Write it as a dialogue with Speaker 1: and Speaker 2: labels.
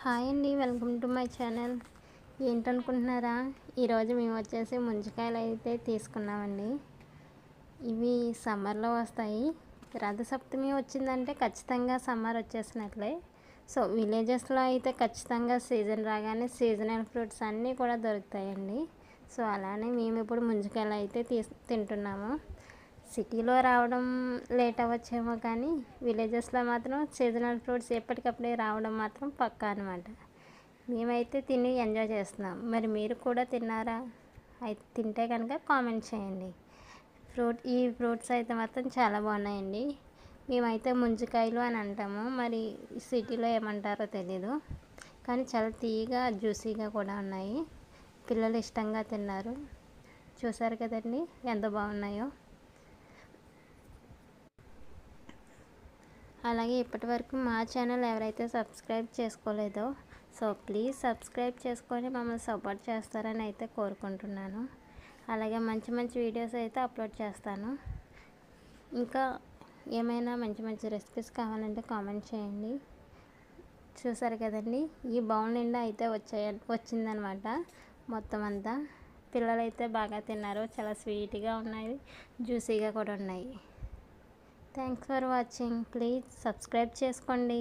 Speaker 1: Hi అండి, welcome to my channel. ఏంటనుకుంటున్నారా, ఈరోజు మేము వచ్చేసి ముంజికాయలు అయితే తీసుకున్నామండి. ఇవి సమ్మర్లో వస్తాయి. రథసప్తమి వచ్చిందంటే ఖచ్చితంగా సమ్మర్ వచ్చేసినట్లే. సో విలేజెస్లో అయితే ఖచ్చితంగా సీజన్ రాగానే సీజనల్ ఫ్రూట్స్ అన్నీ కూడా దొరుకుతాయండి. సో అలానే మేము ఇప్పుడు ముంజికాయలు అయితే తింటున్నాము. సిటీలో రావడం లేట్ అవ్వచ్చేమో, కానీ విలేజెస్లో మాత్రం సీజనల్ ఫ్రూట్స్ ఎప్పటికప్పుడే రావడం మాత్రం పక్కా అనమాట. మేమైతే తిని ఎంజాయ్ చేస్తున్నాం. మరి మీరు కూడా తిన్నారా? అయితే తింటే కనుక కామెంట్ చేయండి. ఈ ఫ్రూట్స్ అయితే మాత్రం చాలా బాగున్నాయండి. మేమైతే ముంజికాయలు అని అంటాము, మరి సిటీలో ఏమంటారో తెలీదు. కానీ చాలా తీయగా జ్యూసీగా కూడా ఉన్నాయి. పిల్లలు ఇష్టంగా తిన్నారు. చూసారు కదండి ఎంత బాగున్నాయో. అలాగే ఇప్పటివరకు మా ఛానల్ ఎవరైతే సబ్స్క్రైబ్ చేసుకోలేదో సో ప్లీజ్ సబ్స్క్రైబ్ చేసుకొని మమ్మల్ని సపోర్ట్ చేస్తారని అయితే కోరుకుంటున్నాను. అలాగే మంచి మంచి వీడియోస్ అయితే అప్లోడ్ చేస్తాను. ఇంకా ఏమైనా మంచి మంచి రెసిపీస్ కావాలంటే కామెంట్ చేయండి. చూసారు కదండి, ఈ బౌల్ నిండా అయితే వచ్చిందనమాట మొత్తం అంతా. పిల్లలైతే బాగా తిన్నారు. చాలా స్వీట్గా ఉన్నాయి, జ్యూసీగా కూడా ఉన్నాయి. Thanks for watching. Please subscribe చేసుకోండి.